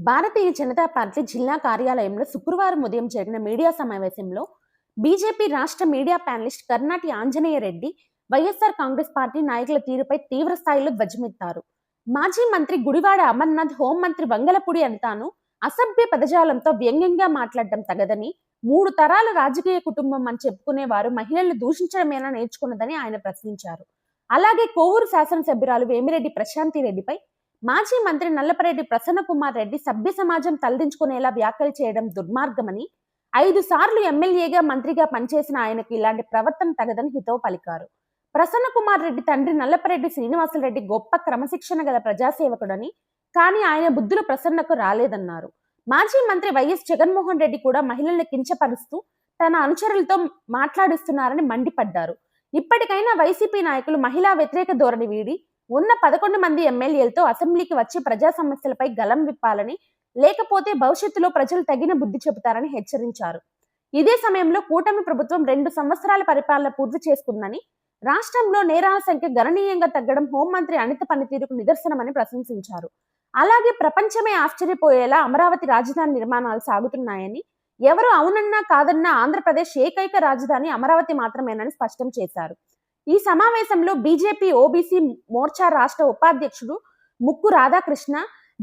Bharatiya Janata party జిల్లా కార్యాలయంలో శుక్రవారం ఉదయం జరిగిన మీడియా సమావేశంలో బీజేపీ రాష్ట్ర media panellist Karnati Anjaneya Reddy YSR Congress party నాయకుల తీరుపై తీవ్ర స్థాయిలో ధ్వజమెత్తారు. మాజీ మంత్రి గుడివాడ అమర్నాథ్, హోంమంత్రి వంగలపూడి అనితాను అసభ్య పదజాలంతో వ్యంగ్యంగా మాట్లాడడం తగదని, 3 తరాల రాజకీయ కుటుంబం అని చెప్పుకునేవారు మహిళలను దూషించడమేనా నేర్చుకున్నదని ఆయన ప్రశ్నించారు. అలాగే కోవూరు శాసనసభ్యురాలు వేమిరెడ్డి ప్రశాంతి రెడ్డిపై మాజీ మంత్రి నల్లపరెడ్డి ప్రసన్నకుమార్ రెడ్డి సభ్య సమాజం తలదించుకునేలా వ్యాఖ్యలు చేయడం దుర్మార్గమని, 5 సార్లు ఎమ్మెల్యేగా మంత్రిగా పనిచేసిన ఆయనకు ఇలాంటి ప్రవర్తన తగదని హితవు పలికారు. ప్రసన్నకుమార్ రెడ్డి తండ్రి నల్లపరెడ్డి శ్రీనివాసరెడ్డి గొప్ప క్రమశిక్షణ గల ప్రజాసేవకుడని, కానీ ఆయన బుద్ధులు ప్రసన్నకు రాలేదన్నారు. మాజీ మంత్రి వైఎస్ జగన్మోహన్ రెడ్డి కూడా మహిళల్ని కించపరుస్తూ తన అనుచరులతో మాట్లాడిస్తున్నారని మండిపడ్డారు. ఇప్పటికైనా వైసీపీ నాయకులు మహిళా వ్యతిరేక ధోరణి వీడి ఉన్న 11 మంది ఎమ్మెల్యేలతో అసెంబ్లీకి వచ్చి ప్రజా సమస్యలపై గలం విప్పాలని, లేకపోతే భవిష్యత్తులో ప్రజలు తగిన బుద్ధి చెబుతారని హెచ్చరించారు. ఇదే సమయంలో కూటమి ప్రభుత్వం 2 సంవత్సరాల పరిపాలన పూర్తి చేసుకుందని, రాష్ట్రంలో నేరాల సంఖ్య గణనీయంగా తగ్గడం హోంమంత్రి అనిత పనితీరుకు నిదర్శనమని ప్రశంసించారు. అలాగే ప్రపంచమే ఆశ్చర్యపోయేలా అమరావతి రాజధాని నిర్మాణాలు సాగుతున్నాయని, ఎవరు అవునన్నా కాదన్నా ఆంధ్రప్రదేశ్ ఏకైక రాజధాని అమరావతి మాత్రమేనని స్పష్టం చేశారు. ఈ సమావేశంలో బీజేపీ ఓబీసీ మోర్చా రాష్ట్ర ఉపాధ్యక్షుడు ముక్కు రాధాకృష్ణ,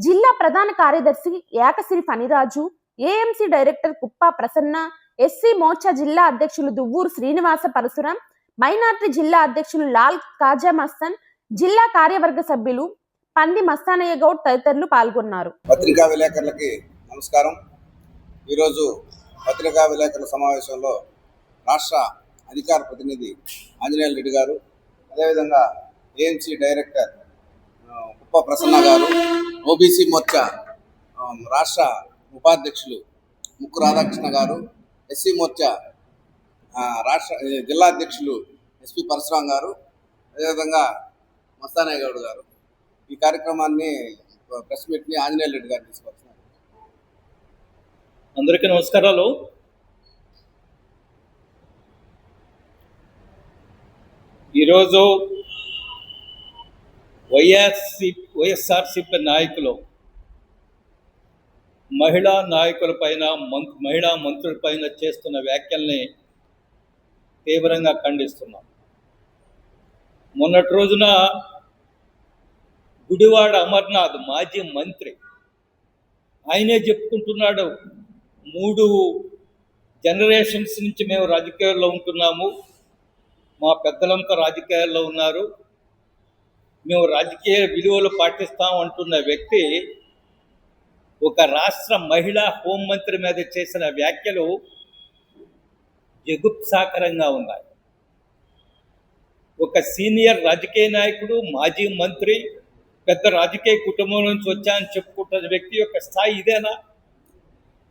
జిల్లా ప్రధాన కార్యదర్శి యాకసిరి ఫణిరాజు, ఏఎంసీ డైరెక్టర్ కుప్ప ప్రసన్న, ఎస్సీ మోర్చా జిల్లా అధ్యక్షులు దువ్వూరు శ్రీనివాస పరశురాం, మైనార్టీ జిల్లా అధ్యక్షులు లాల్ కాజా మస్తాన్, జిల్లా కార్యవర్గ సభ్యులు పంది మస్తానయ్య గౌడ్ తదితరులు పాల్గొన్నారు. పత్రికా విలేకరులకి నమస్కారం. ఈరోజు పత్రికా విలేకరుల సమావేశంలో రాష్ట్ర అధికార ప్రతినిధి ఆంజనేయ రెడ్డి గారు, అదేవిధంగా ఏఎంసీ డైరెక్టర్ కుప్ప ప్రసన్న గారు, ఓబీసీ మోర్చా రాష్ట్ర ఉపాధ్యక్షులు ముక్కు రాధాకృష్ణ గారు, ఎస్సీ మోర్చా రాష్ట్ర జిల్లా అధ్యక్షులు ఎస్పీ పరశురాం గారు, అదేవిధంగా మస్తానయ్య గౌడ్ గారు ఈ కార్యక్రమాన్ని ప్రెస్ మీట్ని ఆంజనేయ రెడ్డి గారు తీసుకొస్తున్నారు. అందరికీ నమస్కారాలు. ఈరోజు వైఎస్ఆర్సీపీ నాయకులు మహిళా నాయకులపైన, మహిళా మంత్రులపైన చేస్తున్న వ్యాఖ్యల్ని తీవ్రంగా ఖండిస్తున్నాం. మొన్నటి రోజున గుడివాడ అమర్నాథ్ మాజీ మంత్రి ఆయనే చెప్పుకుంటున్నాడు, 3 జనరేషన్స్ నుంచి మేము రాజకీయాల్లో ఉంటున్నాము, మా పెద్దలంతా రాజకీయాల్లో ఉన్నారు, మేము రాజకీయ విలువలు పాటిస్తాం అంటున్న వ్యక్తి ఒక రాష్ట్ర మహిళా హోంమంత్రి మీద చేసిన వ్యాఖ్యలు జగుప్సాకరంగా ఉన్నాయి. ఒక సీనియర్ రాజకీయ నాయకుడు, మాజీ మంత్రి, పెద్ద రాజకీయ కుటుంబం నుంచి వచ్చాయని చెప్పుకుంటున్న వ్యక్తి యొక్క స్థాయి ఇదేనా?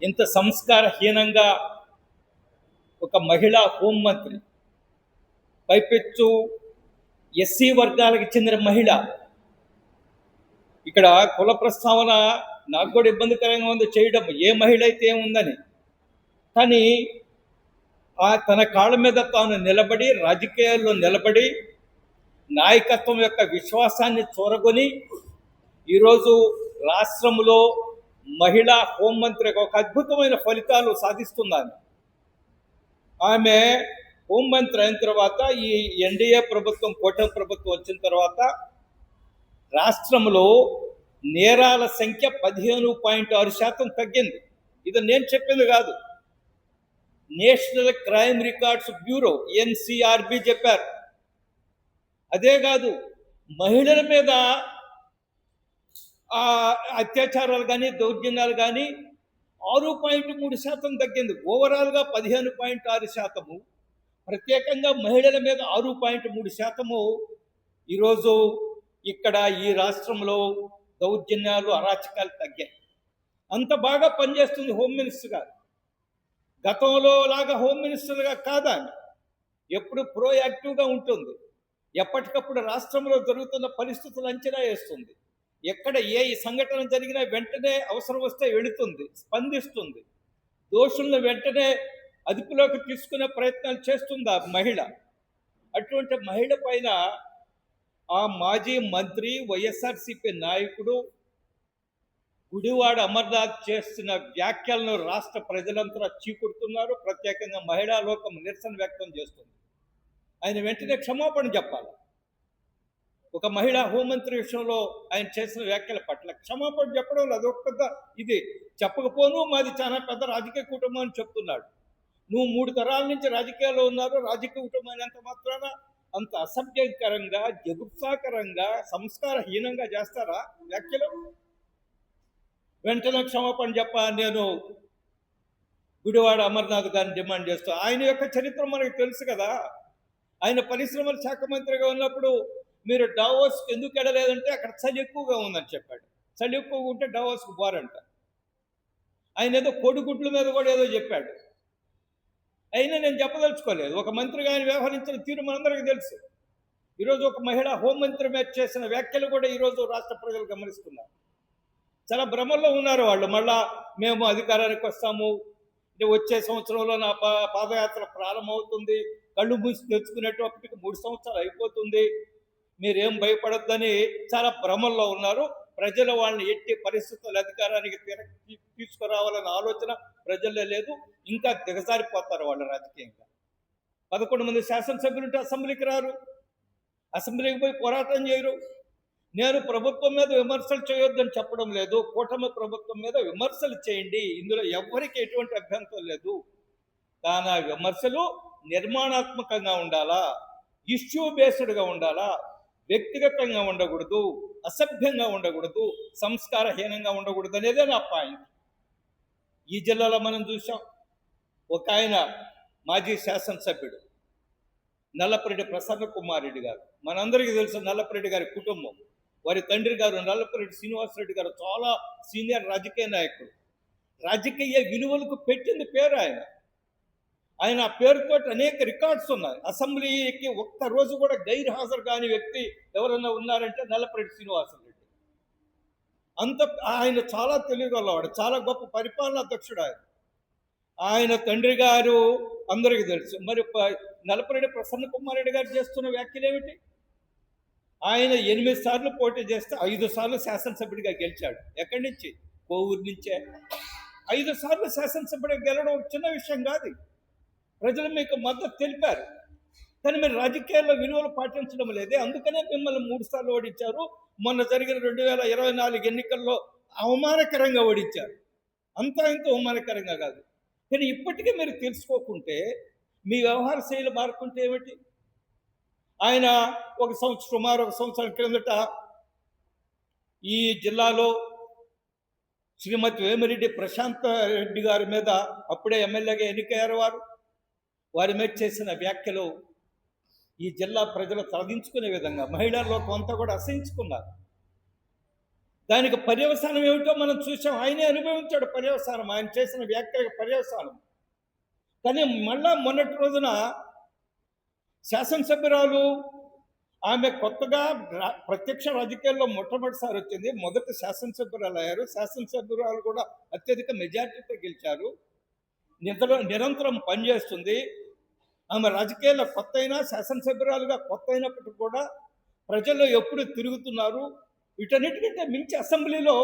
ఇంత సంస్కారహీనంగా ఒక మహిళా హోంమంత్రి, పైపెచ్చు ఎస్సీ వర్గాలకు చెందిన మహిళ, ఇక్కడ కుల ప్రస్తావన నాకు కూడా ఇబ్బందికరంగా ఉంది చేయడం, ఏ మహిళ అయితే ఏముందని. కానీ తన కాళ్ళ మీద తాను నిలబడి, రాజకీయాల్లో నిలబడి, నాయకత్వం యొక్క విశ్వాసాన్ని చూరగొని ఈరోజు రాష్ట్రంలో మహిళా హోంమంత్రికి ఒక అద్భుతమైన ఫలితాలు సాధిస్తున్నారు. ఆమె హోంమంత్రి అయిన తర్వాత, ఈ ఎన్డీఏ ప్రభుత్వం, కూటమి ప్రభుత్వం వచ్చిన తర్వాత రాష్ట్రంలో నేరాల సంఖ్య 15.6% తగ్గింది. ఇది నేను చెప్పింది కాదు, national crime records bureau NCRB చెప్పారు. అదే కాదు, మహిళల మీద అత్యాచారాలు కానీ, దౌర్జన్యాలు కానీ 6.3% తగ్గింది. ఓవరాల్గా 15.6%, ప్రత్యేకంగా మహిళల మీద 6.3% ఈరోజు ఇక్కడ ఈ రాష్ట్రంలో దౌర్జన్యాలు, అరాచకాలు తగ్గాయి. అంత బాగా పనిచేస్తుంది హోమ్ మినిస్టర్ గారు. గతంలో లాగా హోమ్ మినిస్టర్గా కాదా, ఎప్పుడు ప్రోయాక్టివ్గా ఉంటుంది, ఎప్పటికప్పుడు రాష్ట్రంలో జరుగుతున్న పరిస్థితులు అంచనా వేస్తుంది, ఎక్కడ ఏ సంఘటన జరిగినా వెంటనే అవసరం వస్తే వెళుతుంది, స్పందిస్తుంది, దోషులను వెంటనే అదుపులోకి తీసుకునే ప్రయత్నాలు చేస్తుంది ఆ మహిళ. అటువంటి మహిళ పైన ఆ మాజీ మంత్రి, వైఎస్ఆర్సీపీ నాయకుడు గుడివాడ అమర్నాథ్ చేస్తున్న వ్యాఖ్యలను రాష్ట్ర ప్రజలంతా చీకుడుతున్నారు. ప్రత్యేకంగా మహిళా లోకం నిరసన వ్యక్తం చేస్తుంది. ఆయన వెంటనే క్షమాపణ చెప్పాలి. ఒక మహిళా హోంమంత్రి విషయంలో ఆయన చేసిన వ్యాఖ్యల పట్ల క్షమాపణ చెప్పడం అదొక పెద్ద ఇది. చెప్పకపోను మాది చాలా పెద్ద రాజకీయ కుటుంబం అని చెప్తున్నాడు. నువ్వు 3 తరాల నుంచి రాజకీయాల్లో ఉన్నారు. రాజకీయ కుటుంబాన్ని ఎంత మాత్రాన అంత అసభ్యకరంగా, జగుప్సాకరంగా, సంస్కారహీనంగా చేస్తారా వ్యాఖ్యలు? వెంటనే క్షమాపణ చెప్పాలని నేను గుడివాడ అమర్నాథ్ గారిని డిమాండ్ చేస్తా. ఆయన యొక్క చరిత్ర మనకు తెలుసు కదా. ఆయన పరిశ్రమల శాఖ మంత్రిగా ఉన్నప్పుడు మీరు డావోస్కి ఎందుకు వెళ్ళలేదంటే అక్కడ చలి ఎక్కువగా ఉందని చెప్పాడు. చలి ఎక్కువగా ఉంటే డావోస్కి పోరంట. ఆయన ఏదో కోడిగుడ్ల మీద కూడా ఏదో చెప్పాడు. అయినా నేను చెప్పదలుచుకోలేదు. ఒక మంత్రిగా ఆయన వ్యవహరించిన తీరు మనందరికీ తెలుసు. ఈరోజు ఒక మహిళా హోంమంత్రి మీద చేసిన వ్యాఖ్యలు కూడా ఈరోజు రాష్ట్ర ప్రజలు గమనిస్తున్నారు. చాలా భ్రమల్లో ఉన్నారు వాళ్ళు. మళ్ళా మేము అధికారానికి వస్తాము, వచ్చే సంవత్సరంలో నా పాదయాత్ర ప్రారంభమవుతుంది, కళ్ళు మూసి తెచ్చుకునేటప్పటికి 3 సంవత్సరాలు అయిపోతుంది, మీరేం భయపడొద్దని చాలా భ్రమల్లో ఉన్నారు. ప్రజలు వాళ్ళని ఎట్టి పరిస్థితుల్లో అధికారానికి తీసుకురావాలన్న ఆలోచన ప్రజల్లో లేదు. ఇంకా దిగజారిపోతారు వాళ్ళు రాజకీయంగా. 11 మంది శాసనసభ్యులుంటే అసెంబ్లీకి రారు, అసెంబ్లీకి పోయి పోరాటం చేయరు. నేను ప్రభుత్వం మీద విమర్శలు చేయొద్దని చెప్పడం లేదు. కూటమి ప్రభుత్వం మీద విమర్శలు చేయండి, ఇందులో ఎవరికి ఎటువంటి అభ్యంతరం లేదు. కానీ ఆ విమర్శలు నిర్మాణాత్మకంగా ఉండాలా, ఇష్యూ బేస్డ్గా ఉండాలా, వ్యక్తిగతంగా ఉండకూడదు, అసభ్యంగా ఉండకూడదు, సంస్కారహీనంగా ఉండకూడదు అనేదే నా పాయింట్. ఈ జిల్లాలో మనం చూసాం. ఒక ఆయన మాజీ శాసనసభ్యుడు నల్లపరెడ్డి ప్రసన్న కుమార్ రెడ్డి గారు, మనందరికీ తెలుసు నల్లపరెడ్డి గారి కుటుంబం. వారి తండ్రి గారు నల్లపరెడ్డి శ్రీనివాసరెడ్డి గారు చాలా సీనియర్ రాజకీయ నాయకుడు. రాజకీయ విలువలకు పెట్టింది పేరు ఆయన. ఆయన ఆ పేరుతో అనేక రికార్డ్స్ ఉన్నాయి. అసెంబ్లీకి ఒక్కరోజు కూడా గైర్ హాజరు కాని వ్యక్తి ఎవరన్నా ఉన్నారంటే నల్లపరెడ్డి శ్రీనివాసరెడ్డి. అంత ఆయన చాలా తెలివిగలవాడు, చాలా గొప్ప పరిపాలనా అధ్యక్షుడు ఆయన. ఆయన తండ్రి గారు అందరికీ తెలుసు. మరి నల్లపరెడ్డి ప్రసన్న కుమార్ రెడ్డి గారు చేస్తున్న వ్యాఖ్యలు ఏమిటి? ఆయన 8 సార్లు పోటీ చేస్తే 5 సార్లు శాసనసభ్యుడిగా గెలిచాడు. ఎక్కడి నుంచి? కోవూరు నుంచే. 5 సార్లు శాసనసభ్యుడిగా గెలవడం చిన్న విషయం కాదు. ప్రజలు మీకు మద్దతు తెలిపారు, కానీ మీరు రాజకీయాల్లో విలువలు పాటించడం లేదే. అందుకనే మిమ్మల్ని 3 సార్లు ఓడించారు. మొన్న జరిగిన 2024 ఎన్నికల్లో అవమానకరంగా ఓడించారు. అంతా ఇంత అవమానకరంగా కాదు. కానీ ఇప్పటికీ మీరు తెలుసుకోకుంటే, మీ వ్యవహార శైలి మారుకుంటే ఏమిటి? ఆయన సుమారు ఒక సంవత్సరం క్రిందట ఈ జిల్లాలో శ్రీమతి వేమిరెడ్డి ప్రశాంత్ రెడ్డి గారి మీద, అప్పుడే ఎమ్మెల్యేగా ఎన్నికయ్యారు వారి మీద చేసిన వ్యాఖ్యలు ఈ జిల్లా ప్రజలు తలదించుకునే విధంగా మహిళా లోకం అంతా కూడా అసహించుకున్నారు. దానికి పర్యవసానం ఏమిటో మనం చూసాం. ఆయనే అనుభవించాడు పర్యవసానం, ఆయన చేసిన వ్యాఖ్యలకు పర్యవసానం. కానీ మళ్ళా మొన్నటి రోజున శాసనసభ్యురాలు, ఆమె కొత్తగా ప్రత్యక్ష రాజకీయాల్లో మొట్టమొదటిసారి వచ్చింది, మొదటి శాసనసభ్యురాలు అయ్యారు. శాసనసభ్యురాలు కూడా అత్యధిక మెజార్టీతో గెలిచారు. నిరంతరం పనిచేస్తుంది. ఆమె రాజకీయాల్లో కొత్త అయినా, శాసనసభ్యురాలుగా కొత్త అయినప్పటికీ కూడా ప్రజల్లో ఎప్పుడు తిరుగుతున్నారు. వీటన్నిటికంటే మించి అసెంబ్లీలో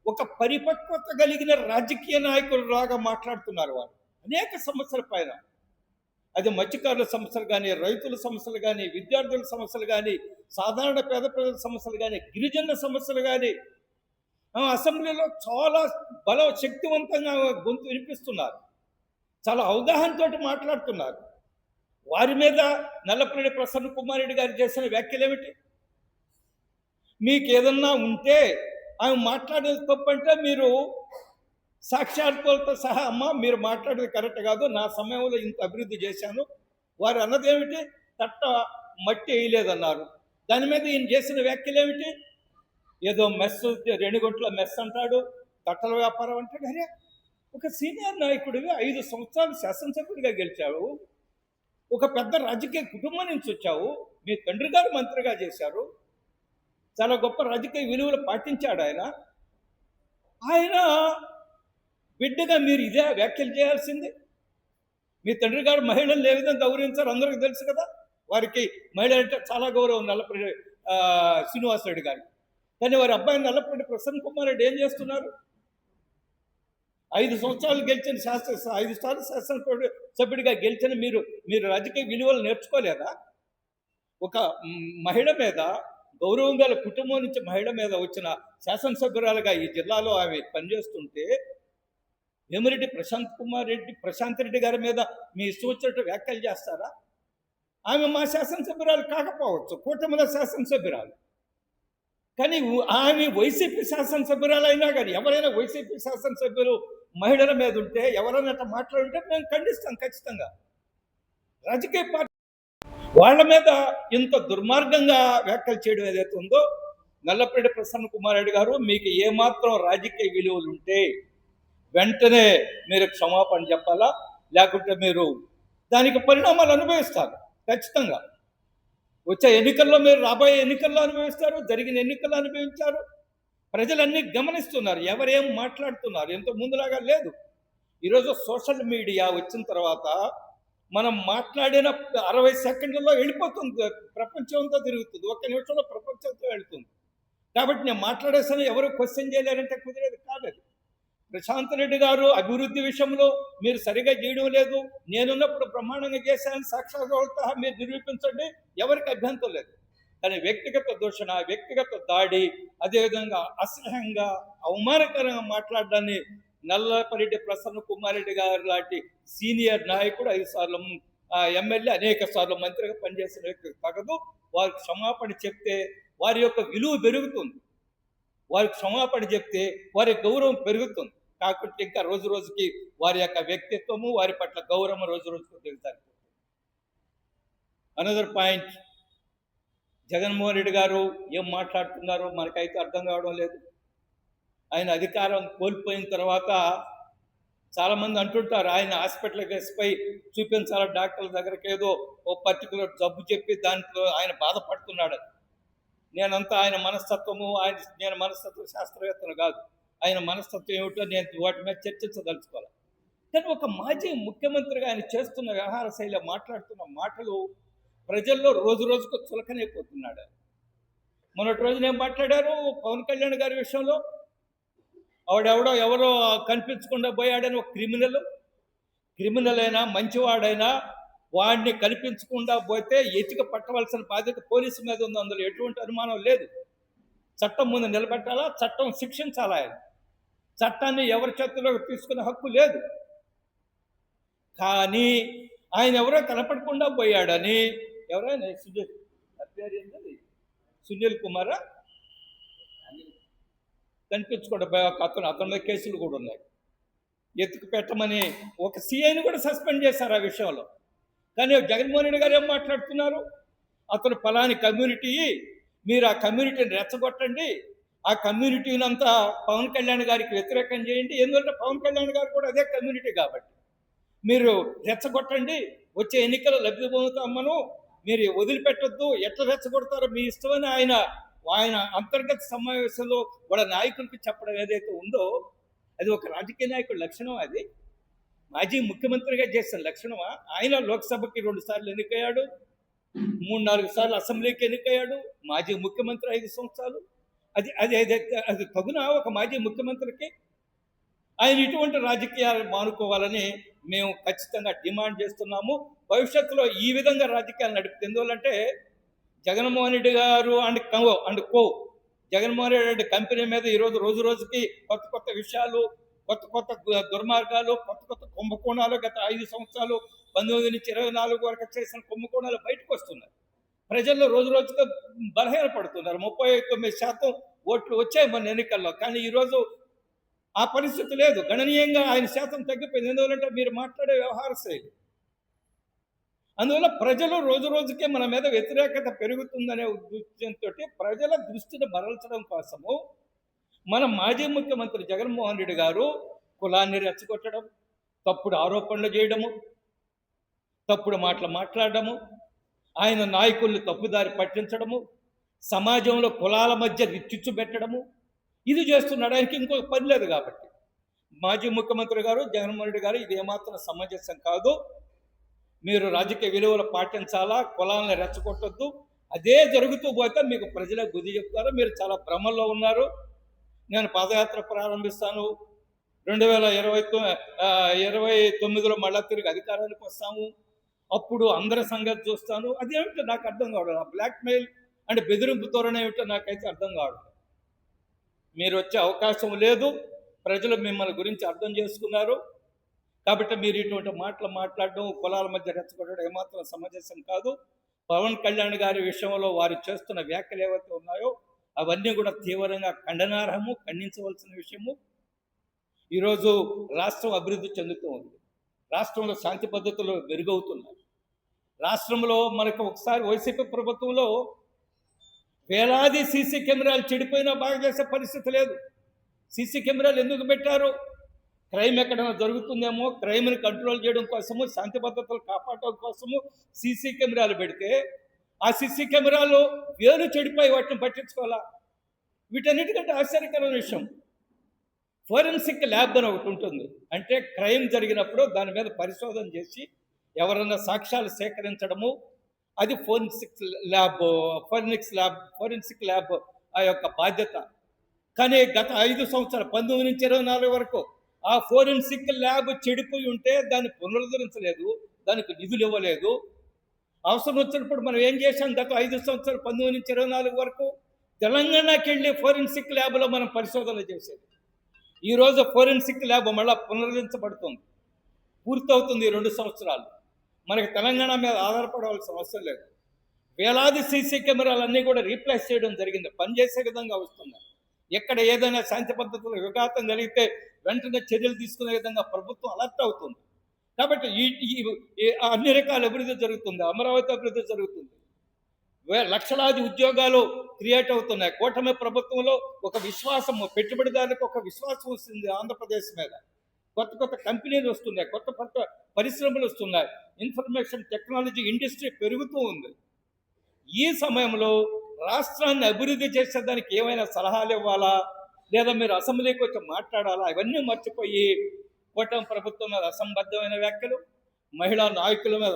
ఒక పరిపక్వత కలిగిన రాజకీయ నాయకులు లాగా మాట్లాడుతున్నారు వారు అనేక సమస్యల పైన. అది మత్స్యకారుల సమస్యలు కానీ, రైతుల సమస్యలు కానీ, విద్యార్థుల సమస్యలు కానీ, సాధారణ పేద ప్రజల సమస్యలు కానీ, గిరిజనుల సమస్యలు కానీ అసెంబ్లీలో చాలా శక్తివంతంగా గొంతు వినిపిస్తున్నారు. చాలా అవగాహనతో మాట్లాడుతున్నారు. వారి మీద నల్లపరెడ్డి ప్రసన్న కుమార్ రెడ్డి గారు చేసిన వ్యాఖ్యలు ఏమిటి? మీకు ఏదన్నా ఉంటే ఆమె మాట్లాడేది తప్పంటే మీరు సాక్ష్యాలతో సహా, అమ్మ మీరు మాట్లాడేది కరెక్ట్ కాదు, నా సమయంలో ఇంత అభివృద్ధి చేశాను. వారు అన్నది ఏమిటి? తట్ట మట్టి వేయలేదన్నారు. దాని మీద ఈయన చేసిన వ్యాఖ్యలు ఏమిటి? ఏదో మెస్, రేణిగుంట్ల మెస్ అంటాడు, తట్టల వ్యాపారం అంటాడు. అరే, ఒక సీనియర్ నాయకుడివి, 5 సంవత్సరాలు శాసనసభ్యుడిగా గెలిచావు, ఒక పెద్ద రాజకీయ కుటుంబం నుంచి వచ్చావు, మీ తండ్రి గారు మంత్రిగా చేశారు, చాలా గొప్ప రాజకీయ విలువలు పాటించాడు ఆయన. బిడ్డగా మీరు ఇదే వ్యాఖ్యలు చేయాల్సింది. మీ తండ్రి గారు మహిళలు ఏ విధంగా గౌరవించారు అందరికీ తెలుసు కదా. వారికి మహిళ అంటే చాలా గౌరవం నల్లపరెడ్డి శ్రీనివాసరెడ్డి గారికి. కానీ వారి అబ్బాయి నల్లపరెడ్డి ప్రసన్న కుమార్ రెడ్డి ఏం చేస్తున్నారు? 5 సంవత్సరాలు గెలిచిన 5 సార్లు శాసనసభ్యుడు సభ్యుడిగా గెలిచిన మీరు రాజకీయ విలువలు నేర్చుకోలేదా? ఒక మహిళ మీద, గౌరవం గల కుటుంబం నుంచి మహిళ మీద వచ్చిన శాసనసభ్యురాలుగా ఈ జిల్లాలో ఆమె పనిచేస్తుంటే వేమిరెడ్డి ప్రశాంత్ రెడ్డి గారి మీద మీ ఇష్టం వచ్చినట్టు వ్యాఖ్యలు చేస్తారా? ఆమె మా శాసనసభ్యురాలు కాకపోవచ్చు, కూటమిలో శాసనసభ్యురాలు, కానీ ఆమె వైసీపీ శాసనసభ్యురాలు అయినా కానీ ఎవరైనా వైసీపీ శాసనసభ్యులు మహిళల మీద ఉంటే, ఎవరైనా అట్లా మాట్లాడుంటే మేము ఖండిస్తాం ఖచ్చితంగా. రాజకీయ పార్టీ వాళ్ళ మీద ఇంత దుర్మార్గంగా వ్యాఖ్యలు చేయడం ఏదైతే ఉందో, నల్లపరెడ్డి ప్రసన్న కుమార్ రెడ్డి గారు, మీకు ఏమాత్రం రాజకీయ విలువలు ఉంటే వెంటనే మీరు క్షమాపణ చెప్పాలా, లేకుంటే మీరు దానికి పరిణామాలు అనుభవిస్తారు ఖచ్చితంగా. వచ్చే ఎన్నికల్లో మీరు రాబోయే ఎన్నికల్లో అనుభవిస్తారు, జరిగిన ఎన్నికల్లో అనుభవించారు. ప్రజలన్నీ గమనిస్తున్నారు ఎవరేం మాట్లాడుతున్నారు. ఎంతో ముందులాగా లేదు. ఈరోజు సోషల్ మీడియా వచ్చిన తర్వాత మనం మాట్లాడిన 60 సెకండ్లలో వెళ్ళిపోతుంది, ప్రపంచంతో తిరుగుతుంది, 1 నిమిషంలో ప్రపంచంతో వెళుతుంది. కాబట్టి నేను మాట్లాడేసాను, ఎవరు క్వశ్చన్ చేయలేరంటే కుదిరేది కాదు. ప్రశాంత్ రెడ్డి గారు అభివృద్ధి విషయంలో మీరు సరిగా చేయడం లేదు, నేనున్నప్పుడు బ్రహ్మాండంగా చేశాను, సాక్షాత్కారంతో మీరు నిరూపించండి, ఎవరికి అభ్యంతరం లేదు. కానీ వ్యక్తిగత దూషణ, వ్యక్తిగత దాడి, అదేవిధంగా అసహ్యంగా అవమానకరంగా మాట్లాడడాన్ని నల్లపరెడ్డి ప్రసన్న కుమార్ రెడ్డి గారు లాంటి సీనియర్ నాయకుడు, 5 సార్లు ఎమ్మెల్యే, అనేక సార్లు మంత్రిగా పనిచేసిన వ్యక్తికి తగదు. వారికి క్షమాపణ చెప్తే వారి యొక్క విలువ పెరుగుతుంది, వారికి క్షమాపణ చెప్తే వారి గౌరవం పెరుగుతుంది. కాకుంటే ఇంకా రోజు రోజుకి వారి యొక్క వ్యక్తిత్వము, వారి పట్ల గౌరవం రోజు రోజుకు తెలుస్తారు. అనదర్ పాయింట్, జగన్మోహన్ రెడ్డి గారు ఏం మాట్లాడుతున్నారో మనకైతే అర్థం కావడం లేదు. ఆయన అధికారం కోల్పోయిన తర్వాత చాలామంది అంటుంటారు ఆయన హాస్పిటల్ కేసుపై చూపించాలి, డాక్టర్ల దగ్గరికి ఏదో ఓ పర్టికులర్ జబ్బు చెప్పి దాంట్లో ఆయన బాధపడుతున్నాడు. నేనంతా ఆయన మనస్తత్వము, నేను మనస్తత్వ శాస్త్రవేత్తను కాదు, ఆయన మనస్తత్వం ఏమిటో నేను వాటి మీద చర్చించదలుచుకోవాలి. కానీ ఒక మాజీ ముఖ్యమంత్రిగా ఆయన చేస్తున్న వ్యవహార శైలి, మాట్లాడుతున్న మాటలు ప్రజల్లో రోజు రోజుకు చులకనైపోతున్నాడు. మొన్నటి రోజు నేను మాట్లాడారు పవన్ కళ్యాణ్ గారి విషయంలో, ఎవరో కనిపించకుండా పోయాడని ఒక క్రిమినల్ అయినా మంచివాడైనా వాడిని కనిపించకుండా పోతే ఎతిక పట్టవలసిన బాధ్యత పోలీసు మీద ఉంది, అందులో ఎటువంటి అనుమానం లేదు. చట్టం ముందు నిలబెట్టాలా, చట్టం శిక్షించాలా. చట్టాన్ని ఎవరి చేతుల్లోకి తీసుకునే హక్కు లేదు. కానీ ఆయన ఎవరో కనపడకుండా పోయాడని, ఎవరైనా సునీల్ కుమారా కనిపించకుండా పోయా, అతని మీద కేసులు కూడా ఉన్నాయి. ఎత్తుకు పెట్టమని ఒక సిఐని కూడా సస్పెండ్ చేశారు ఆ విషయంలో. కానీ జగన్మోహన్ రెడ్డి గారు ఏం మాట్లాడుతున్నారు, అతను ఫలాని కమ్యూనిటీ, మీరు ఆ కమ్యూనిటీని రెచ్చగొట్టండి, ఆ కమ్యూనిటీని అంతా పవన్ కళ్యాణ్ గారికి వ్యతిరేకం చేయండి, ఎందుకంటే పవన్ కళ్యాణ్ గారు కూడా అదే కమ్యూనిటీ కాబట్టి మీరు రెచ్చగొట్టండి, వచ్చే ఎన్నికల లబ్ధి పొందుతామను, మీరు వదిలిపెట్టొద్దు, ఎట్లా రెచ్చగొడతారో మీ ఇష్టమని ఆయన అంతర్గత సమావేశంలో వాళ్ళ నాయకులకు చెప్పడం ఏదైతే ఉందో, అది ఒక రాజకీయ నాయకుడి లక్షణం. అది మాజీ ముఖ్యమంత్రిగా చేసిన లక్షణమా? ఆయన లోక్సభకి 2 సార్లు ఎన్నికయ్యాడు, 3-4 సార్లు అసెంబ్లీకి ఎన్నికయ్యాడు, మాజీ ముఖ్యమంత్రి 5 సంవత్సరాలు. అది తగునా ఒక మాజీ ముఖ్యమంత్రికి? ఆయన ఇటువంటి రాజకీయాలు మానుకోవాలని మేము ఖచ్చితంగా డిమాండ్ చేస్తున్నాము. భవిష్యత్తులో ఈ విధంగా రాజకీయాలు నడిపితే, ఎందువల్లంటే జగన్మోహన్ రెడ్డి గారు and co Jaganmohan Reddy company మీద ఈరోజు రోజు రోజుకి కొత్త విషయాలు, కొత్త దుర్మార్గాలు, కొత్త కుంభకోణాలు, గత 5 సంవత్సరాలు 19 నుంచి 24 వరకు చేసిన కుంభకోణాలు బయటకు వస్తున్నాయి. ప్రజల్లో రోజు రోజుగా బలహీనపడుతున్నారు. 39% ఓట్లు వచ్చాయి మన ఎన్నికల్లో, కానీ ఈరోజు ఆ పరిస్థితి లేదు. గణనీయంగా ఆయన శాతం తగ్గిపోయింది. ఎందువల్లంటే మీరు మాట్లాడే వ్యవహార శైలి. అందువల్ల ప్రజలు రోజు రోజుకే మన మీద వ్యతిరేకత పెరుగుతుందనే ఉద్దేశంతో ప్రజల దృష్టిని మరల్చడం కోసము మన మాజీ ముఖ్యమంత్రి జగన్మోహన్ రెడ్డి గారు కులాన్ని రెచ్చగొట్టడం, తప్పుడు ఆరోపణలు చేయడము, తప్పుడు మాటలు మాట్లాడడము, ఆయన నాయకుల్ని తప్పుదారి పట్టించడము, సమాజంలో కులాల మధ్య చిచ్చు పెట్టడము, ఇది చేస్తున్నాడు. ఆయనకి ఇంకొక పని లేదు కాబట్టి. మాజీ ముఖ్యమంత్రి గారు జగన్మోహన్ రెడ్డి గారు, ఇది ఏమాత్రం సమంజసం కాదు. మీరు రాజకీయ విలువలు పాటించాలా, కులాలను రెచ్చగొట్టొద్దు, అదే జరుగుతూ పోతే మీకు ప్రజలకు బుద్ధి చెప్తారు. మీరు చాలా భ్రమల్లో ఉన్నారు. నేను పాదయాత్ర ప్రారంభిస్తాను, 2029లో మళ్ళా తిరిగి అధికారానికి వస్తాము, అప్పుడు అందరి సంగతి చూస్తాను. అదేమిటో నాకు అర్థం కావడం. బ్లాక్మెయిల్ అంటే బెదిరింపు ధోరణి ఏమిటో నాకైతే అర్థం కావడం. మీరు వచ్చే అవకాశం లేదు. ప్రజలు మిమ్మల్ని గురించి అర్థం చేసుకున్నారు. కాబట్టి మీరు ఇటువంటి మాటలు మాట్లాడడం, కులాల మధ్య రెచ్చగొట్టడం ఏమాత్రం సమంజసం కాదు. పవన్ కళ్యాణ్ గారి విషయంలో వారు చేస్తున్న వ్యాఖ్యలు ఏవైతే ఉన్నాయో అవన్నీ కూడా తీవ్రంగా ఖండనార్హము, ఖండించవలసిన విషయము. ఈరోజు రాష్ట్రం అభివృద్ధి చెందుతూ ఉంది. రాష్ట్రంలో శాంతి పద్ధతులు మెరుగవుతున్నాయి. రాష్ట్రంలో మనకు ఒకసారి వైసీపీ ప్రభుత్వంలో వేలాది సీసీ కెమెరాలు చెడిపోయినా బాగా చేసే పరిస్థితి లేదు. సీసీ కెమెరాలు ఎందుకు పెట్టారు? క్రైమ్ ఎక్కడైనా జరుగుతుందేమో, క్రైమ్ని కంట్రోల్ చేయడం కోసము, శాంతి భద్రతలు కాపాడటం కోసము సీసీ కెమెరాలు పెడితే ఆ సీసీ కెమెరాలు వేలు చెడిపోయి వాటిని పట్టించుకోవాలా? వీటన్నిటికంటే ఆశ్చర్యకరమైన విషయం, ఫోరెన్సిక్ ల్యాబ్ అని ఒకటి ఉంటుంది. అంటే క్రైమ్ జరిగినప్పుడు దాని మీద పరిశోధన చేసి ఎవరన్నా సాక్ష్యాలు సేకరించడము, అది ఫోరెన్సిక్ ల్యాబ్ ఆ యొక్క బాధ్యత. కానీ గత 5 సంవత్సరాలు 19 నుంచి 24 వరకు ఆ ఫోరెన్సిక్ ల్యాబ్ చెడిపోయి ఉంటే దాన్ని పునరుద్ధరించలేదు, దానికి నిధులు ఇవ్వలేదు. అవసరం వచ్చినప్పుడు మనం ఏం చేశాం? గత 5 సంవత్సరాలు 19 నుంచి 24 వరకు తెలంగాణకి వెళ్ళి ఫోరెన్సిక్ ల్యాబ్లో మనం పరిశోధన చేసేది. ఈరోజు ఫోరెన్సిక్ ల్యాబ్ మళ్ళీ పునరుద్ధరించబడుతుంది, పూర్తవుతుంది 2 సంవత్సరాలు. మనకి తెలంగాణ మీద ఆధారపడవలసిన అవసరం లేదు. వేలాది సీసీ కెమెరాలన్నీ కూడా రీప్లేస్ చేయడం జరిగింది, పనిచేసే విధంగా వస్తున్నాయి. ఎక్కడ ఏదైనా శాంతి పద్ధతులు విఘాతం కలిగితే వెంటనే చర్యలు తీసుకునే విధంగా ప్రభుత్వం అలర్ట్ అవుతుంది. కాబట్టి ఈ అన్ని రకాల అభివృద్ధి జరుగుతుంది. అమరావతి అభివృద్ధి జరుగుతుంది. లక్షలాది ఉద్యోగాలు క్రియేట్ అవుతున్నాయి. కూటమి ప్రభుత్వంలో ఒక విశ్వాసము, పెట్టుబడిదారులకు ఒక విశ్వాసం వస్తుంది ఆంధ్రప్రదేశ్ మీద. కొత్త కొత్త కంపెనీలు వస్తున్నాయి, కొత్త కొత్త పరిశ్రమలు వస్తున్నాయి, ఇన్ఫర్మేషన్ టెక్నాలజీ ఇండస్ట్రీ పెరుగుతూ ఉంది. ఈ సమయంలో రాష్ట్రాన్ని అభివృద్ధి చేసేదానికి ఏమైనా సలహాలు ఇవ్వాలా, లేదా మీరు అసెంబ్లీకి వచ్చి మాట్లాడాలా? ఇవన్నీ మర్చిపోయి కూటమి ప్రభుత్వం మీద అసంబద్ధమైన వ్యాఖ్యలు, మహిళా నాయకుల మీద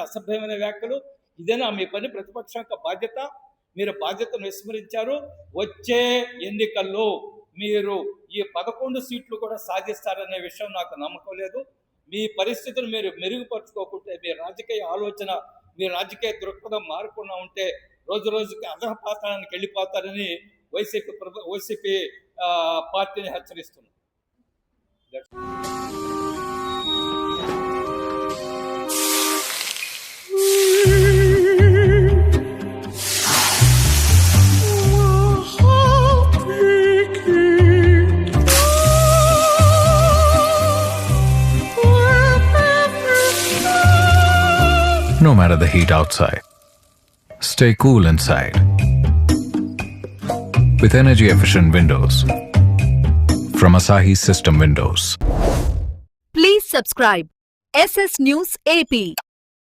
అసభ్యమైన వ్యాఖ్యలు, ఇదేనా మీ పని? ప్రతిపక్షం యొక్క బాధ్యత. మీరు బాధ్యతను విస్మరించారు. వచ్చే ఎన్నికల్లో మీరు ఈ 11 సీట్లు కూడా సాధిస్తారనే విషయం నాకు నమ్మకం లేదు. మీ పరిస్థితులు మీరు మెరుగుపరుచుకోకుంటే, మీ రాజకీయ ఆలోచన, మీ రాజకీయ దృక్పథం మారకుండా ఉంటే రోజు రోజుకి అధఃపాతాళానికి వెళ్ళిపోతారని వైసీపీ పార్టీని హెచ్చరిస్తున్నారు. No matter the heat outside, stay cool inside with energy-efficient windows from Asahi System Windows. Please subscribe SS News AP.